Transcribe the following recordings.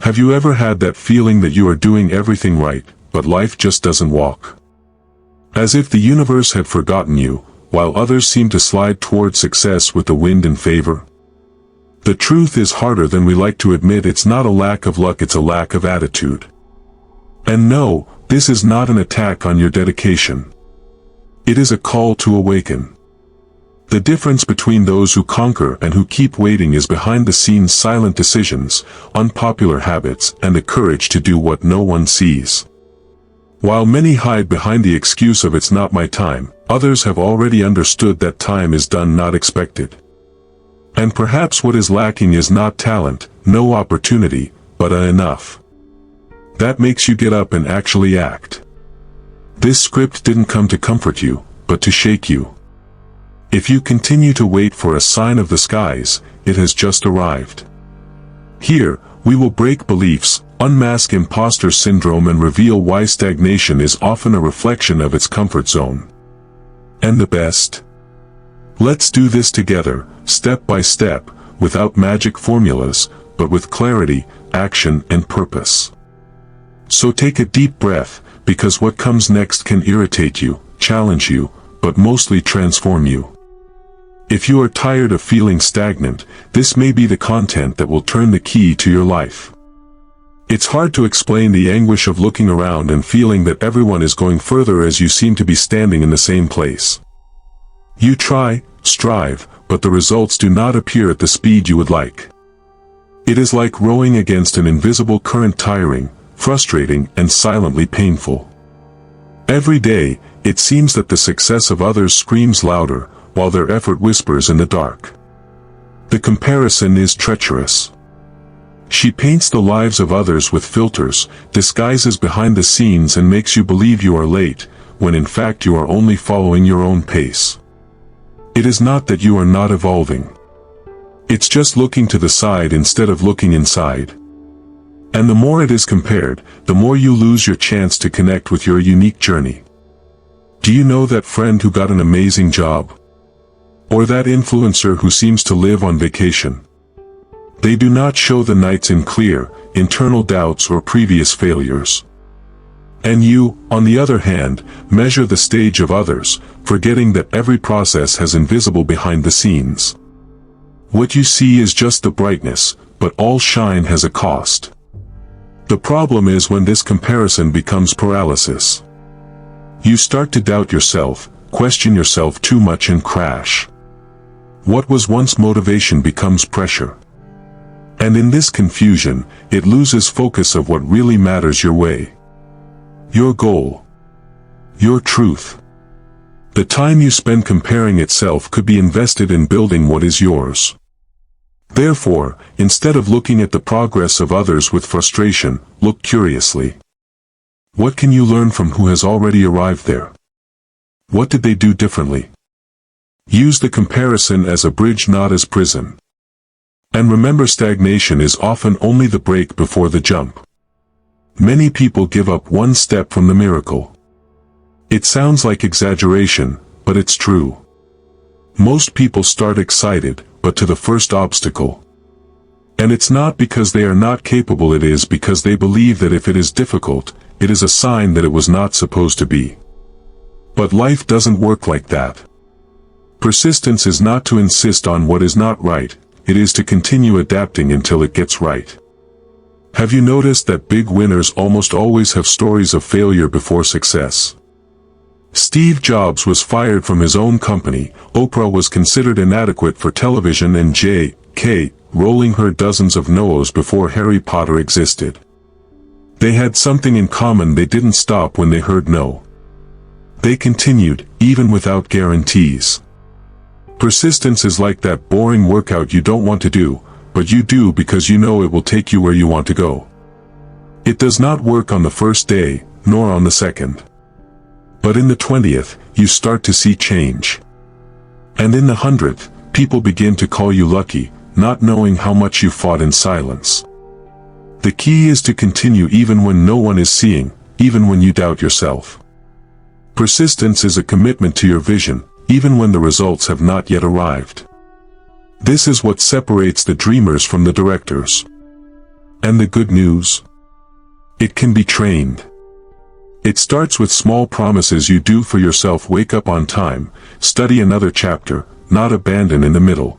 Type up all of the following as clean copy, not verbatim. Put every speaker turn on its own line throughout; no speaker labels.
Have you ever had that feeling that you are doing everything right, but life just doesn't walk? As if the universe had forgotten you, while others seem to slide toward success with the wind in favor? The truth is, harder than we like to admit, it's not a lack of luck, it's a lack of attitude. And no, this is not an attack on your dedication. It is a call to awaken. The difference between those who conquer and who keep waiting is behind-the-scenes silent decisions, unpopular habits, and the courage to do what no one sees. While many hide behind the excuse of "it's not my time," others have already understood that time is done, not expected. And perhaps what is lacking is not talent, no opportunity, but enough. That makes you get up and actually act. This script didn't come to comfort you, but to shake you. If you continue to wait for a sign of the skies, it has just arrived. Here, we will break beliefs, unmask imposter syndrome, and reveal why stagnation is often a reflection of its comfort zone. And the best? Let's do this together, step by step, without magic formulas, but with clarity, action, and purpose. So take a deep breath, because what comes next can irritate you, challenge you, but mostly transform you. If you are tired of feeling stagnant, this may be the content that will turn the key to your life. It's hard to explain the anguish of looking around and feeling that everyone is going further as you seem to be standing in the same place. You try, strive, but the results do not appear at the speed you would like. It is like rowing against an invisible current, tiring, frustrating, and silently painful. Every day, it seems that the success of others screams louder, while their effort whispers in the dark. The comparison is treacherous. She paints the lives of others with filters, disguises behind the scenes, and makes you believe you are late, when in fact you are only following your own pace. It is not that you are not evolving. It's just looking to the side instead of looking inside. And the more it is compared, the more you lose your chance to connect with your unique journey. Do you know that friend who got an amazing job? Or that influencer who seems to live on vacation? They do not show the nights in clear, internal doubts or previous failures. And you, on the other hand, measure the stage of others, forgetting that every process has invisible behind the scenes. What you see is just the brightness, but all shine has a cost. The problem is when this comparison becomes paralysis. You start to doubt yourself, question yourself too much, and crash. What was once motivation becomes pressure. And in this confusion, it loses focus of what really matters: your way, your goal, your truth. The time you spend comparing itself could be invested in building what is yours. Therefore, instead of looking at the progress of others with frustration, look curiously. What can you learn from who has already arrived there? What did they do differently? Use the comparison as a bridge, not as prison. And remember, stagnation is often only the break before the jump. Many people give up one step from the miracle. It sounds like exaggeration, but it's true. Most people start excited, but to the first obstacle. And it's not because they are not capable, it is because they believe that if it is difficult, it is a sign that it was not supposed to be. But life doesn't work like that. Persistence is not to insist on what is not right, it is to continue adapting until it gets right. Have you noticed that big winners almost always have stories of failure before success? Steve Jobs was fired from his own company, Oprah was considered inadequate for television, and J.K. Rowling heard dozens of no's before Harry Potter existed. They had something in common: they didn't stop when they heard no. They continued, even without guarantees. Persistence is like that boring workout you don't want to do, but you do because you know it will take you where you want to go. It does not work on the first day, nor on the second. But in the 20th, you start to see change. And in the 100th, people begin to call you lucky, not knowing how much you fought in silence. The key is to continue even when no one is seeing, even when you doubt yourself. Persistence is a commitment to your vision, even when the results have not yet arrived. This is what separates the dreamers from the directors. And the good news? It can be trained. It starts with small promises you do for yourself. Wake up on time, study another chapter, not abandon in the middle.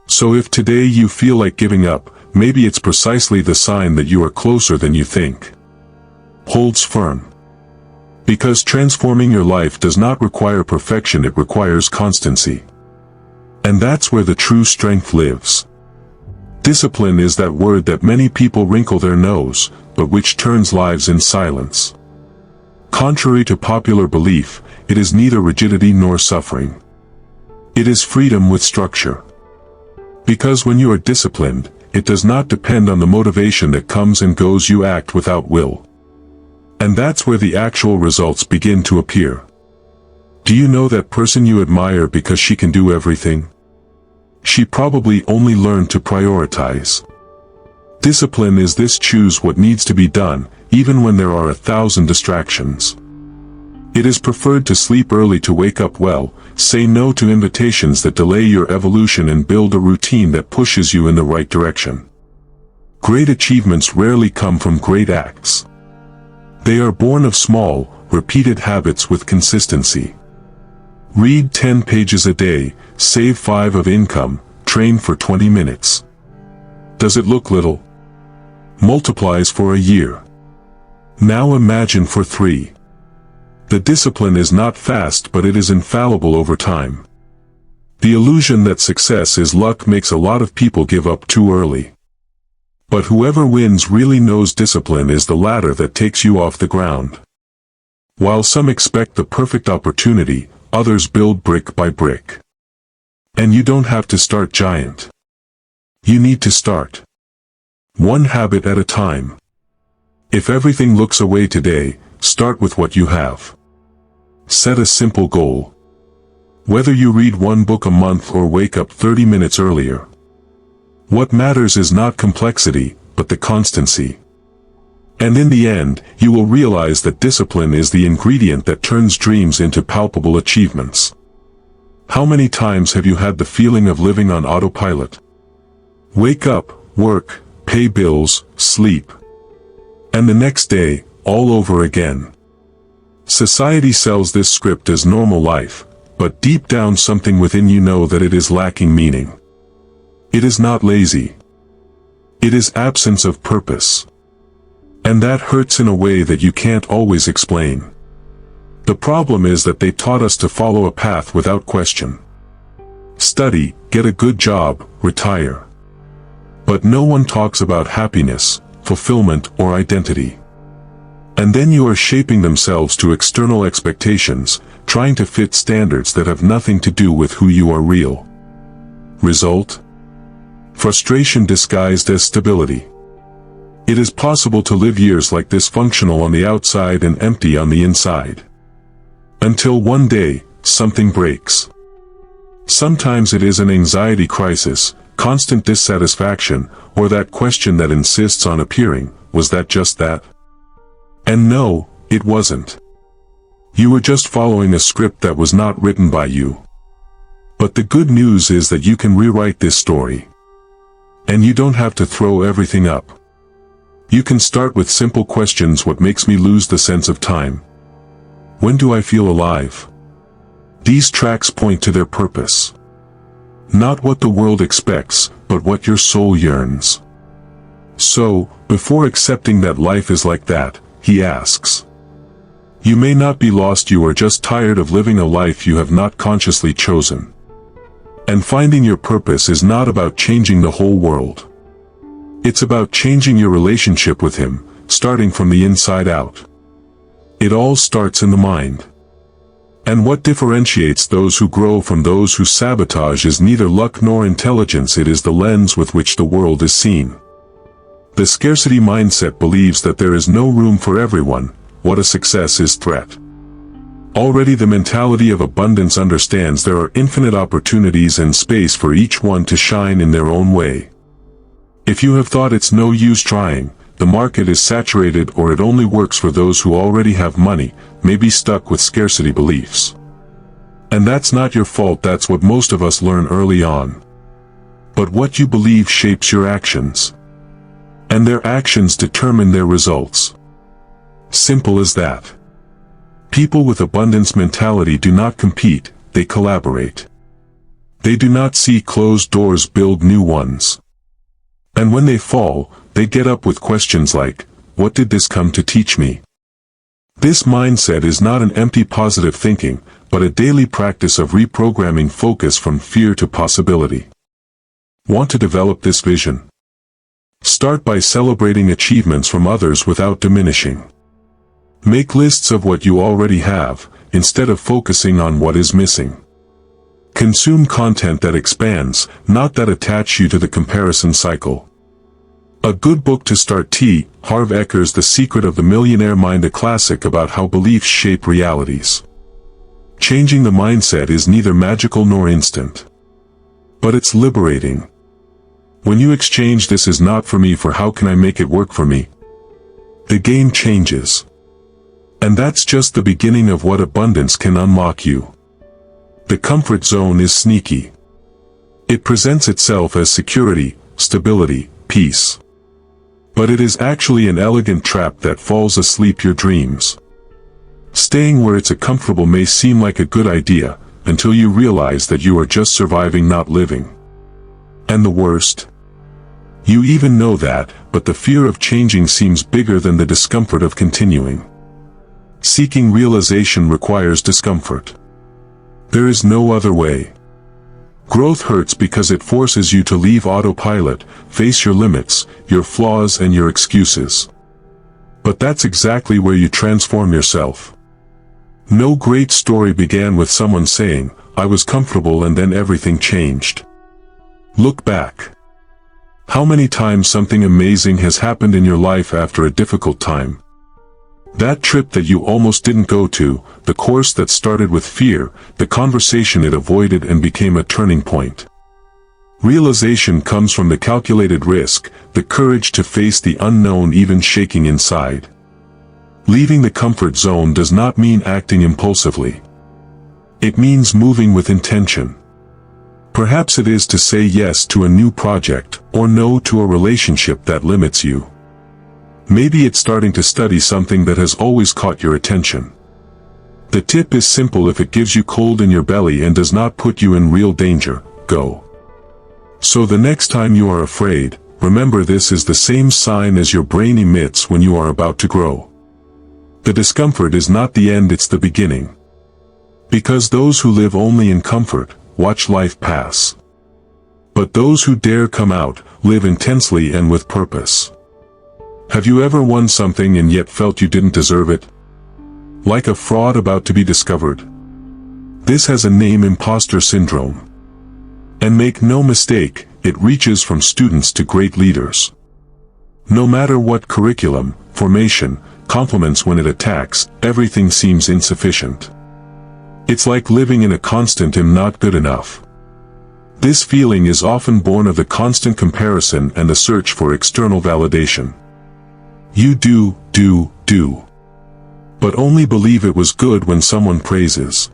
So if today you feel like giving up, maybe it's precisely the sign that you are closer than you think. Holds firm. Because transforming your life does not require perfection, it requires constancy. And that's where the true strength lives. Discipline is that word that many people wrinkle their nose, but which turns lives in silence. Contrary to popular belief, it is neither rigidity nor suffering. It is freedom with structure. Because when you are disciplined, it does not depend on the motivation that comes and goes. You act without will. And that's where the actual results begin to appear. Do you know that person you admire because she can do everything? She probably only learned to prioritize. Discipline is this: choose what needs to be done, even when there are 1,000 distractions. It is preferred to sleep early to wake up well, say no to invitations that delay your evolution, and build a routine that pushes you in the right direction. Great achievements rarely come from great acts. They are born of small, repeated habits with consistency. Read 10 pages a day, save 5 of income, train for 20 minutes. Does it look little? Multiplies for a year. Now imagine for 3. The discipline is not fast, but it is infallible over time. The illusion that success is luck makes a lot of people give up too early. But whoever wins really knows discipline is the ladder that takes you off the ground. While some expect the perfect opportunity, others build brick by brick. And you don't have to start giant. You need to start one habit at a time. If everything looks away today, start with what you have. Set a simple goal. Whether you read 1 book a month or wake up 30 minutes earlier. What matters is not complexity, but the constancy. And in the end, you will realize that discipline is the ingredient that turns dreams into palpable achievements. How many times have you had the feeling of living on autopilot? Wake up, work, pay bills, sleep. And the next day, all over again. Society sells this script as normal life, but deep down something within you know that it is lacking meaning. It is not lazy. It is absence of purpose. And that hurts in a way that you can't always explain. The problem is that they taught us to follow a path without question. Study, get a good job, retire. But no one talks about happiness, fulfillment, or identity. And then you are shaping themselves to external expectations, trying to fit standards that have nothing to do with who you are real. Result? Frustration disguised as stability. It is possible to live years like this, functional on the outside and empty on the inside. Until one day, something breaks. Sometimes it is an anxiety crisis, constant dissatisfaction, or that question that insists on appearing, was that just that? And no, it wasn't. You were just following a script that was not written by you. But the good news is that you can rewrite this story. And you don't have to throw everything up. You can start with simple questions: what makes me lose the sense of time? When do I feel alive? These tracks point to their purpose. Not what the world expects, but what your soul yearns. So, before accepting that life is like that, he asks. You may not be lost, you are just tired of living a life you have not consciously chosen. And finding your purpose is not about changing the whole world. It's about changing your relationship with him, starting from the inside out. It all starts in the mind. And what differentiates those who grow from those who sabotage is neither luck nor intelligence, it is the lens with which the world is seen. The scarcity mindset believes that there is no room for everyone. What a success is threat. Already the mentality of abundance understands there are infinite opportunities and space for each one to shine in their own way. If you have thought it's no use trying, the market is saturated, or it only works for those who already have money, may be stuck with scarcity beliefs. And that's not your fault, that's what most of us learn early on. But what you believe shapes your actions. And their actions determine their results. Simple as that. People with abundance mentality do not compete, they collaborate. They do not see closed doors build new ones. And when they fall, they get up with questions like, what did this come to teach me? This mindset is not an empty positive thinking, but a daily practice of reprogramming focus from fear to possibility. Want to develop this vision? Start by celebrating achievements from others without diminishing. Make lists of what you already have, instead of focusing on what is missing. Consume content that expands, not that attach you to the comparison cycle. A good book to start. Harv Eker's The Secret of the Millionaire Mind, a classic about how beliefs shape realities. Changing the mindset is neither magical nor instant. But it's liberating. When you exchange "this is not for me" for "how can I make it work for me," the game changes. And that's just the beginning of what abundance can unlock you. The comfort zone is sneaky. It presents itself as security, stability, peace. But it is actually an elegant trap that falls asleep your dreams. Staying where it's comfortable may seem like a good idea, until you realize that you are just surviving, not living. And the worst? You even know that, but the fear of changing seems bigger than the discomfort of continuing. Seeking realization requires discomfort. There is no other way. Growth hurts because it forces you to leave autopilot, face your limits, your flaws and your excuses. But that's exactly where you transform yourself. No great story began with someone saying, "I was comfortable and then everything changed." Look back. How many times something amazing has happened in your life after a difficult time? That trip that you almost didn't go to, the course that started with fear, the conversation it avoided and became a turning point. Realization comes from the calculated risk, the courage to face the unknown even shaking inside. Leaving the comfort zone does not mean acting impulsively. It means moving with intention. Perhaps it is to say yes to a new project, or no to a relationship that limits you. Maybe it's starting to study something that has always caught your attention. The tip is simple: if it gives you cold in your belly and does not put you in real danger, go. So the next time you are afraid, remember this is the same sign as your brain emits when you are about to grow. The discomfort is not the end, it's the beginning. Because those who live only in comfort, watch life pass. But those who dare come out, live intensely and with purpose. Have you ever won something and yet felt you didn't deserve it? Like a fraud about to be discovered? This has a name: impostor syndrome. And make no mistake, it reaches from students to great leaders. No matter what curriculum, formation, compliments, when it attacks, everything seems insufficient. It's like living in a constant "I'm not good enough." This feeling is often born of the constant comparison and the search for external validation. You do. But only believe it was good when someone praises.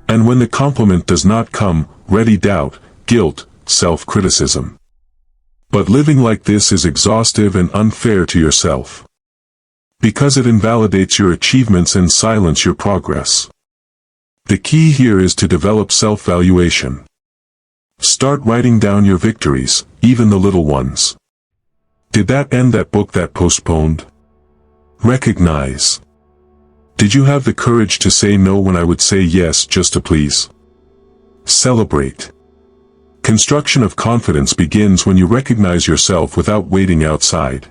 And when the compliment does not come, ready doubt, guilt, self-criticism. But living like this is exhaustive and unfair to yourself. Because it invalidates your achievements and silences your progress. The key here is to develop self-valuation. Start writing down your victories, even the little ones. Did that end that book that postponed? Recognize. Did you have the courage to say no when I would say yes just to please? Celebrate. Construction of confidence begins when you recognize yourself without waiting outside.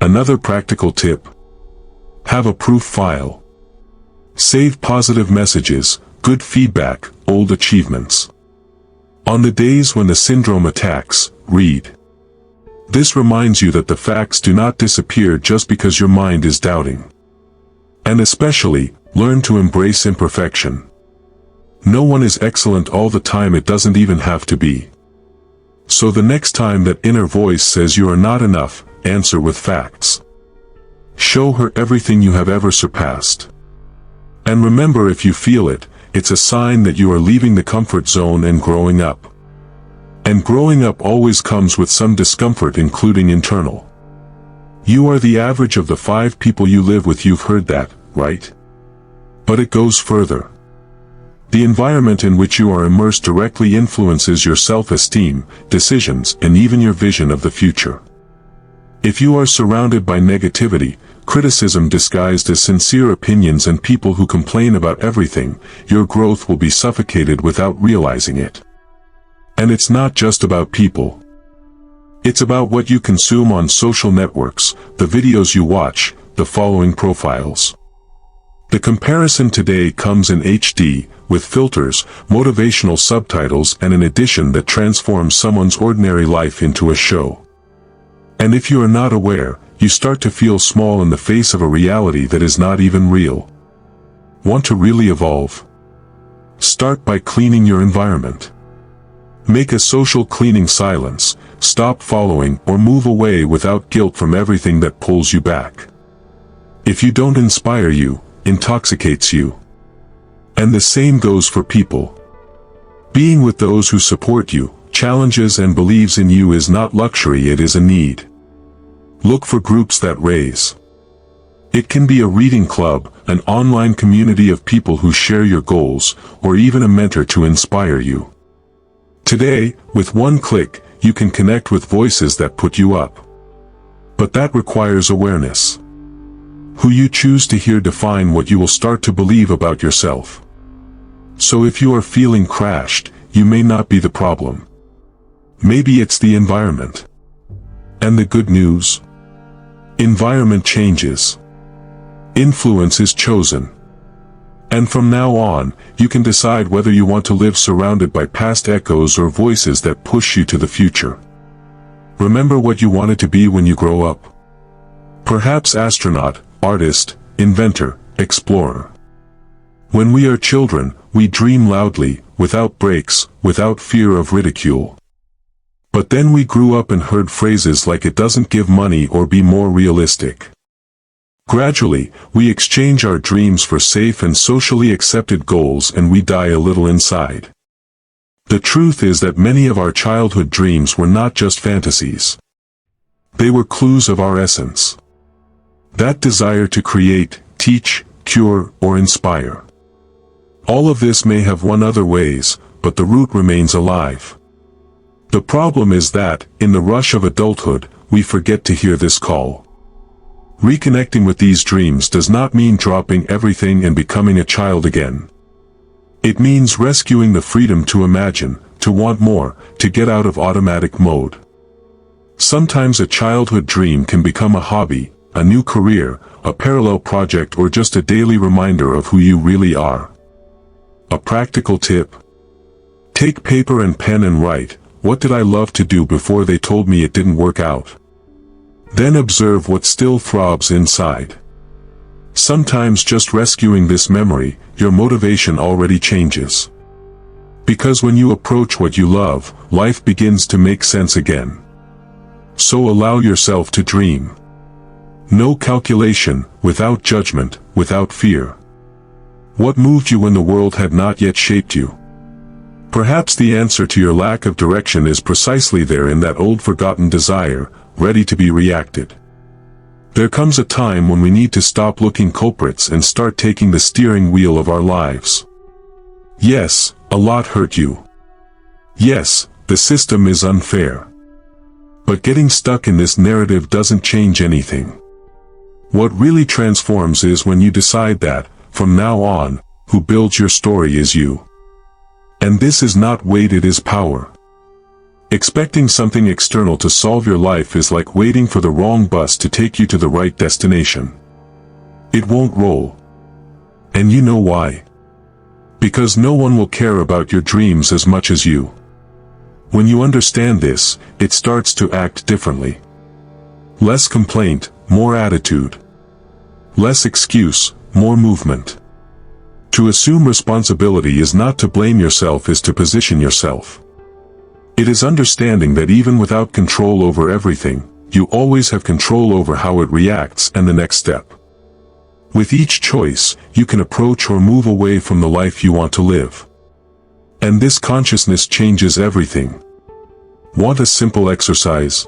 Another practical tip. Have a proof file. Save positive messages, good feedback, old achievements. On the days when the syndrome attacks, read. This reminds you that the facts do not disappear just because your mind is doubting. And especially, learn to embrace imperfection. No one is excellent all the time, it doesn't even have to be. So the next time that inner voice says you are not enough, answer with facts. Show her everything you have ever surpassed. And remember, if you feel it, it's a sign that you are leaving the comfort zone and growing up. And growing up always comes with some discomfort, including internal. You are the average of the 5 people you live with. You've heard that, right? But it goes further. The environment in which you are immersed directly influences your self-esteem, decisions, and even your vision of the future. If you are surrounded by negativity, criticism disguised as sincere opinions, and people who complain about everything, your growth will be suffocated without realizing it. And it's not just about people. It's about what you consume on social networks, the videos you watch, the following profiles. The comparison today comes in HD, with filters, motivational subtitles, and an edition that transforms someone's ordinary life into a show. And if you are not aware, you start to feel small in the face of a reality that is not even real. Want to really evolve? Start by cleaning your environment. Make a social cleaning silence. Stop following or move away without guilt from everything that pulls you back. If you don't inspire you, intoxicates you. And the same goes for people. Being with those who support you, challenges and believes in you is not luxury, it is a need. Look for groups that raise. It can be a reading club, an online community of people who share your goals, or even a mentor to inspire you. Today, with one click, you can connect with voices that put you up. But that requires awareness. Who you choose to hear define what you will start to believe about yourself. So if you are feeling crashed, you may not be the problem. Maybe it's the environment. And the good news? Environment changes. Influence is chosen. And from now on, you can decide whether you want to live surrounded by past echoes or voices that push you to the future. Remember what you wanted to be when you grow up. Perhaps astronaut, artist, inventor, explorer. When we are children, we dream loudly, without breaks, without fear of ridicule. But then we grew up and heard phrases like "it doesn't give money" or "be more realistic." Gradually, we exchange our dreams for safe and socially accepted goals, and we die a little inside. The truth is that many of our childhood dreams were not just fantasies. They were clues of our essence. That desire to create, teach, cure, or inspire. All of this may have won other ways, but the root remains alive. The problem is that, in the rush of adulthood, we forget to hear this call. Reconnecting with these dreams does not mean dropping everything and becoming a child again. It means rescuing the freedom to imagine, to want more, to get out of automatic mode. Sometimes a childhood dream can become a hobby, a new career, a parallel project, or just a daily reminder of who you really are. A practical tip: take paper and pen and write, "What did I love to do before they told me it didn't work out?" Then observe what still throbs inside. Sometimes just rescuing this memory, your motivation already changes. Because when you approach what you love, life begins to make sense again. So allow yourself to dream. No calculation, without judgment, without fear. What moved you when the world had not yet shaped you? Perhaps the answer to your lack of direction is precisely there, in that old forgotten desire, ready to be reacted. There comes a time when we need to stop looking culprits and start taking the steering wheel of our lives. Yes, a lot hurt you. Yes, the system is unfair. But getting stuck in this narrative doesn't change anything. What really transforms is when you decide that, from now on, who builds your story is you. And this is not weight, it is power. Expecting something external to solve your life is like waiting for the wrong bus to take you to the right destination. It won't roll. And you know why? Because no one will care about your dreams as much as you. When you understand this, it starts to act differently. Less complaint, more attitude. Less excuse, more movement. To assume responsibility is not to blame yourself, is to position yourself. It is understanding that even without control over everything, you always have control over how it reacts and the next step. With each choice, you can approach or move away from the life you want to live. And this consciousness changes everything. Want a simple exercise?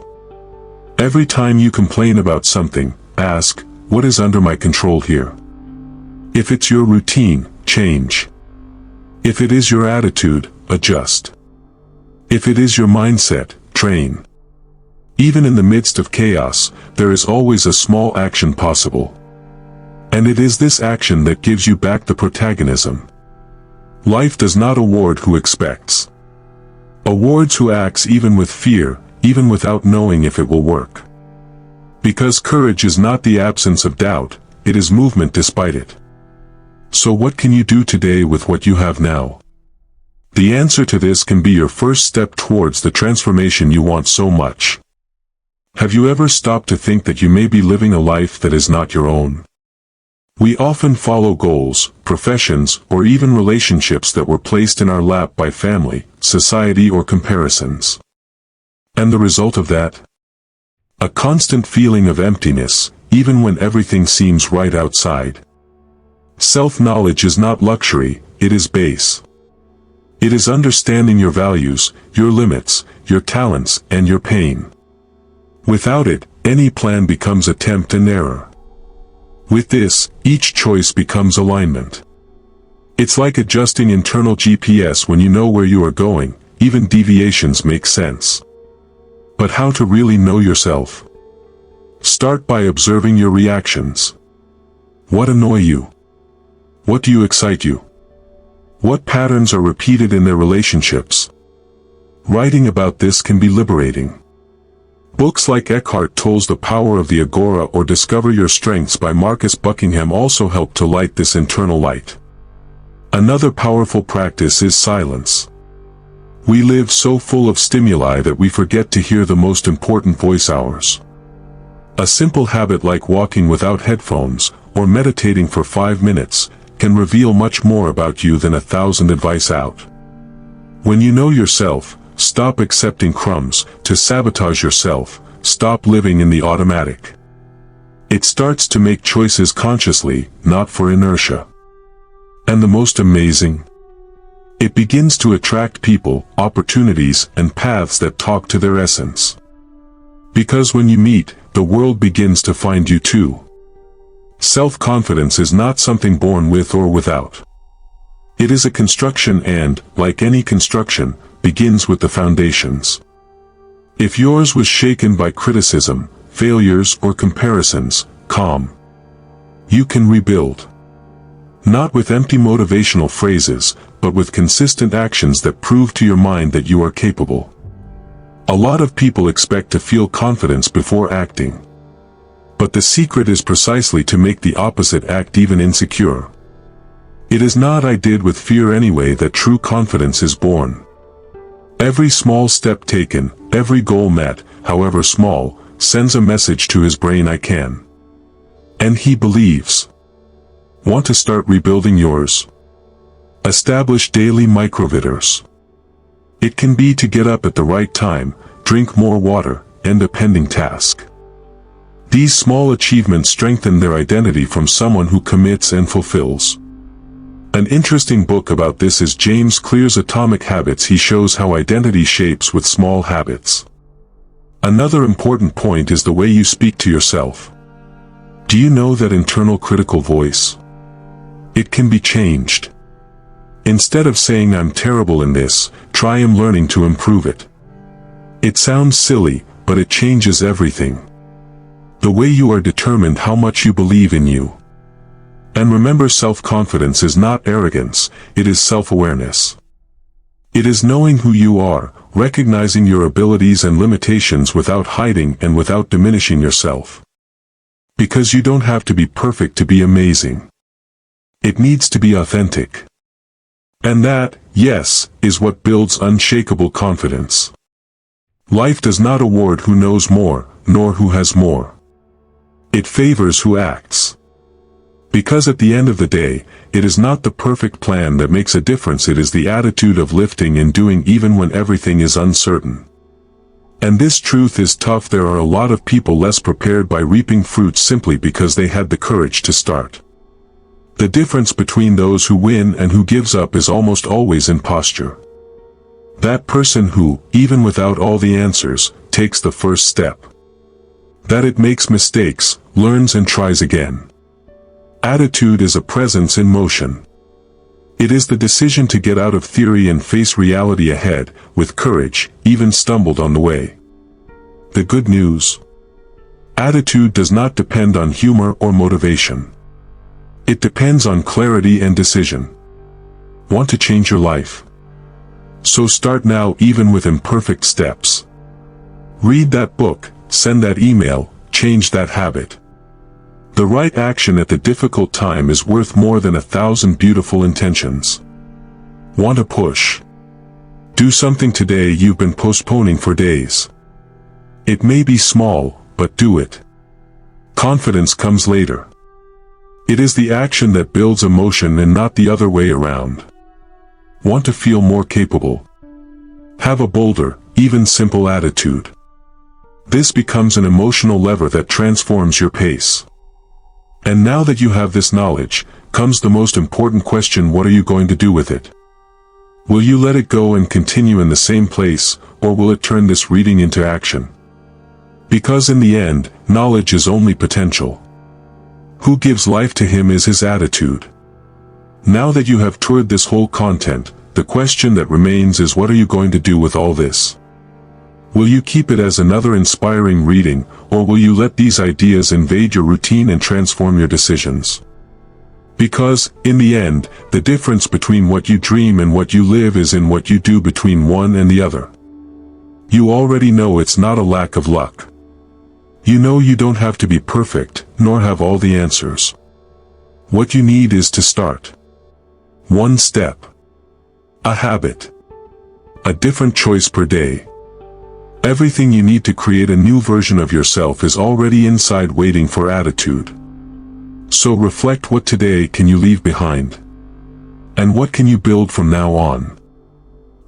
Every time you complain about something, ask, what is under my control here? If it's your routine, change. If it is your attitude, adjust. If it is your mindset, train. Even in the midst of chaos, there is always a small action possible. And it is this action that gives you back the protagonism. Life does not award who expects. Awards who acts even with fear, even without knowing if it will work. Because courage is not the absence of doubt, it is movement despite it. So what can you do today with what you have now? The answer to this can be your first step towards the transformation you want so much. Have you ever stopped to think that you may be living a life that is not your own? We often follow goals, professions, or even relationships that were placed in our lap by family, society, or comparisons. And the result of that? A constant feeling of emptiness, even when everything seems right outside. Self-knowledge is not luxury, it is base. It is understanding your values, your limits, your talents, and your pain. Without it, any plan becomes attempt and error. With this, each choice becomes alignment. It's like adjusting internal GPS when you know where you are going, even deviations make sense. But how to really know yourself? Start by observing your reactions. What annoy you? What do you excite you? What patterns are repeated in their relationships? Writing about this can be liberating. Books like Eckhart Tolle's The Power of the Agora or Discover Your Strengths by Marcus Buckingham also help to light this internal light. Another powerful practice is silence. We live so full of stimuli that we forget to hear the most important voice hours. A simple habit like walking without headphones, or meditating for 5 minutes, can reveal much more about you than 1,000 advice out. When you know yourself, stop accepting crumbs to sabotage yourself, stop living in the automatic. It starts to make choices consciously, not for inertia. And the most amazing? It begins to attract people, opportunities, and paths that talk to their essence. Because when you meet, the world begins to find you too. Self-confidence is not something born with or without. It is a construction and, like any construction, begins with the foundations. If yours was shaken by criticism, failures, or comparisons, calm. You can rebuild. Not with empty motivational phrases, but with consistent actions that prove to your mind that you are capable. A lot of people expect to feel confidence before acting. But the secret is precisely to make the opposite act even insecure. It is not "I did with fear anyway" that true confidence is born. Every small step taken, every goal met, however small, sends a message to his brain "I can." And he believes. Want to start rebuilding yours? Establish daily microviters. It can be to get up at the right time, drink more water, end a pending task. These small achievements strengthen their identity from someone who commits and fulfills. An interesting book about this is James Clear's Atomic Habits. He shows how identity shapes with small habits. Another important point is the way you speak to yourself. Do you know that internal critical voice? It can be changed. Instead of saying "I'm terrible in this," try "I'm learning to improve it." It sounds silly, but it changes everything. The way you are determined how much you believe in you. And remember, self-confidence is not arrogance, it is self-awareness. It is knowing who you are, recognizing your abilities and limitations without hiding and without diminishing yourself. Because you don't have to be perfect to be amazing. It needs to be authentic. And that, yes, is what builds unshakable confidence. Life does not award who knows more, nor who has more. It favors who acts. Because at the end of the day, it is not the perfect plan that makes a difference, it is the attitude of lifting and doing even when everything is uncertain. And this truth is tough. There are a lot of people less prepared by reaping fruits simply because they had the courage to start. The difference between those who win and who gives up is almost always in posture. That person who, even without all the answers, takes the first step. That it makes mistakes, learns and tries again. Attitude is a presence in motion. It is the decision to get out of theory and face reality ahead, with courage, even stumbled on the way. The good news. Attitude does not depend on humor or motivation. It depends on clarity and decision. Want to change your life? So start now, even with imperfect steps. Read that book, send that email, change that habit. The right action at the difficult time is worth more than 1,000 beautiful intentions. Want to push? Do something today you've been postponing for days. It may be small, but do it. Confidence comes later. It is the action that builds emotion and not the other way around. Want to feel more capable? Have a bolder, even simple attitude. This becomes an emotional lever that transforms your pace. And now that you have this knowledge, comes the most important question: what are you going to do with it? Will you let it go and continue in the same place, or will it turn this reading into action? Because in the end, knowledge is only potential. Who gives life to him is his attitude. Now that you have toured this whole content, the question that remains is, what are you going to do with all this? Will you keep it as another inspiring reading, or will you let these ideas invade your routine and transform your decisions? Because, in the end, the difference between what you dream and what you live is in what you do between one and the other. You already know it's not a lack of luck. You know you don't have to be perfect, nor have all the answers. What you need is to start. One step. A habit. A different choice per day. Everything you need to create a new version of yourself is already inside, waiting for attitude. So reflect: what today can you leave behind? And what can you build from now on?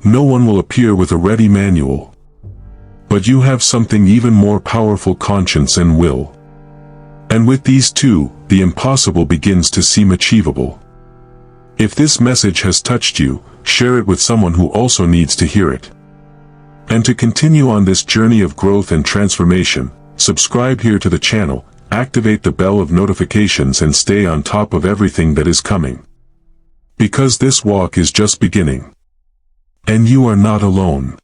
No one will appear with a ready manual. But you have something even more powerful: conscience and will. And with these two, the impossible begins to seem achievable. If this message has touched you, share it with someone who also needs to hear it. And to continue on this journey of growth and transformation, subscribe here to the channel, activate the bell of notifications and stay on top of everything that is coming. Because this walk is just beginning. And you are not alone.